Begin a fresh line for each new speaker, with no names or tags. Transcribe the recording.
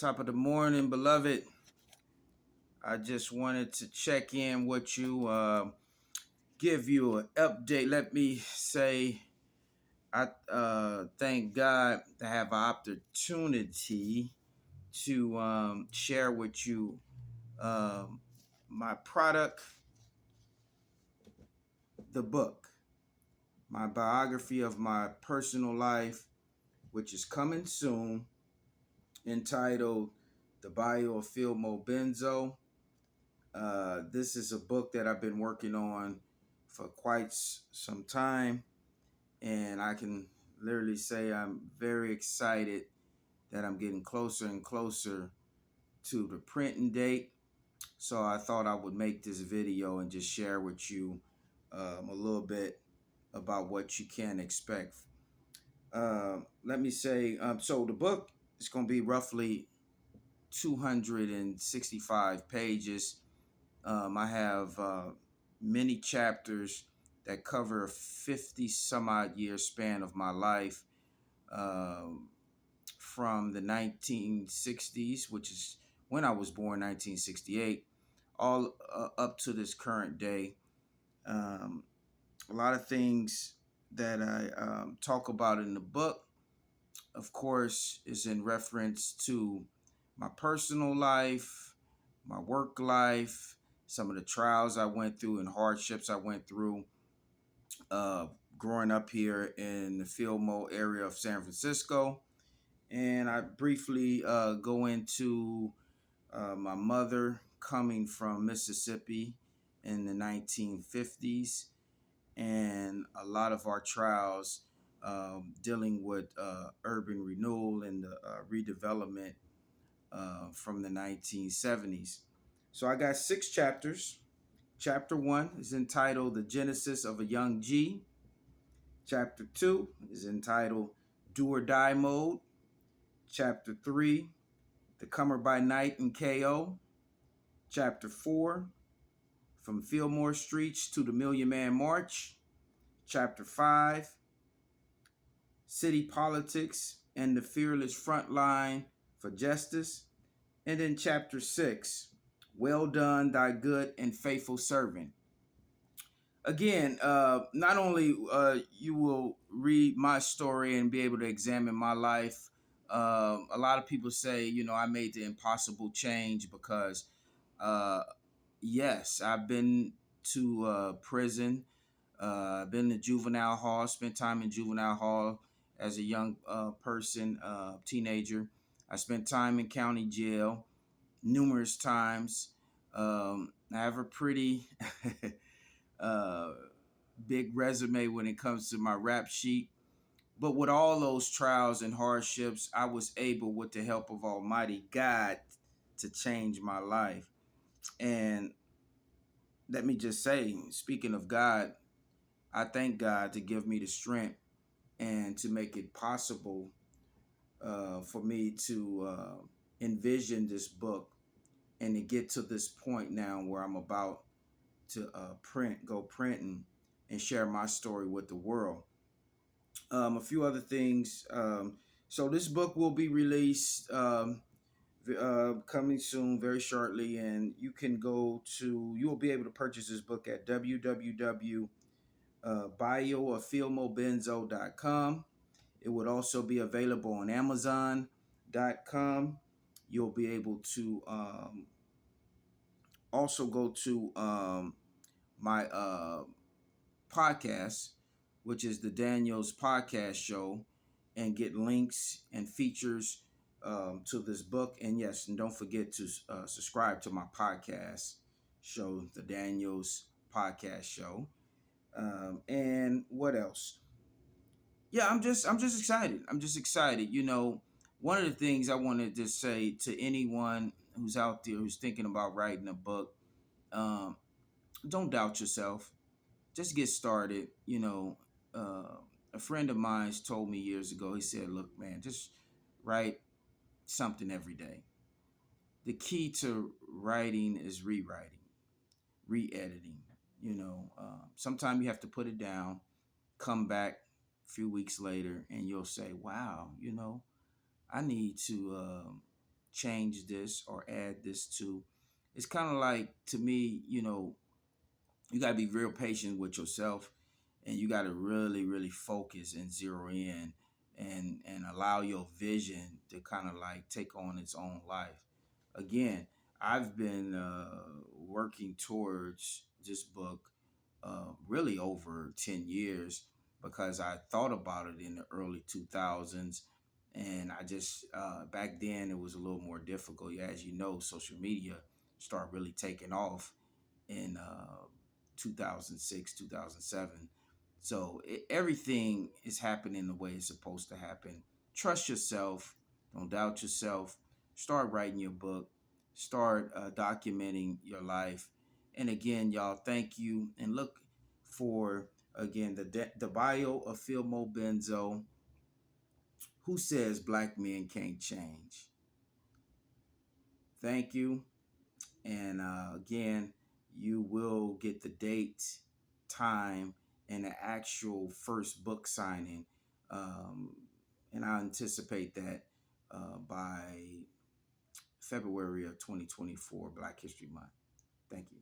Top of the morning, beloved. I just wanted to check in with you, give you an update. Let me say, I thank God to have an opportunity to share with you um, my product, the book, my biography of my personal life, which is coming soon, entitled The Bio of Fillmoe Benzo. This is a book that I've been working on for quite some time, and I can literally say I'm very excited that I'm getting closer and closer to the printing date. So I thought I would make this video and just share with you a little bit about what you can expect. Let me say, so the book is going to be roughly 265 pages. I have many chapters that cover a 50 some odd year span of my life, um, from the 1960s, which is when I was born, 1968, all up to this current day. Um, a lot of things that I talk about in the book, of course, is in reference to my personal life, my work life, some of the trials I went through and hardships I went through uh, growing up here in the Fillmoe area of San Francisco. And I briefly go into my mother coming from Mississippi in the 1950s and a lot of our trials dealing with urban renewal and the redevelopment from the 1970s. So I got 6 chapters. Chapter 1 is entitled The Genesis of a Young G. Chapter 2 is entitled Do or Die Mode. Chapter 3, The Comer by Night and KO. Chapter 4, From Fillmore Streets to the Million Man March. Chapter 5, City Politics and the Fearless Frontline for Justice. And then Chapter 6, Well Done, Thy Good and Faithful Servant. Again, not only you will read my story and be able to examine my life. A lot of people say, I made the impossible change because, yes, I've been to prison. I've been to juvenile hall, spent time in juvenile hall as a young person, teenager. I spent time in county jail numerous times. I have a pretty uh, big resume when it comes to my rap sheet. But with all those trials and hardships, I was able, with the help of Almighty God, to change my life. And let me just say, speaking of God, I thank God to give me the strength and to make it possible for me to envision this book and to get to this point now where I'm about to go printing and share my story with the world. A few other things. So this book will be released coming soon, very shortly, and you will be able to purchase this book at www.biooffillmoebenzo.com. It would also be available on Amazon.com. You'll be able to also go to my podcast, which is the Daniels Podcast Show, and get links and features to this book. And yes, and don't forget to subscribe to my podcast show, the Daniels Podcast Show. And what else? Yeah, I'm just excited. I'm just excited. One of the things I wanted to say to anyone who's out there who's thinking about writing a book, um, don't doubt yourself. Just get started. A friend of mine told me years ago, he said, look, man, just write something every day. The key to writing is rewriting, re-editing. Sometimes you have to put it down, come back a few weeks later, and you'll say, wow, I need to change this or add this to. It's kind of like, to me, you got to be real patient with yourself, and you got to really really focus and zero in, and allow your vision to kind of like take on its own life. Again, I've been working towards this book really over 10 years, because I thought about it in the early 2000s. And I just, back then it was a little more difficult. Yeah, as you know, social media started really taking off in 2006, 2007. So everything is happening the way it's supposed to happen. Trust yourself. Don't doubt yourself. Start writing your book. Start documenting your life. And again, y'all, thank you. And look for, again, the bio of Fillmoe Benzo. Who says black men can't change? Thank you. And again, you will get the date, time, and the actual first book signing. Um, and I anticipate that by February of 2024, Black History Month. Thank you.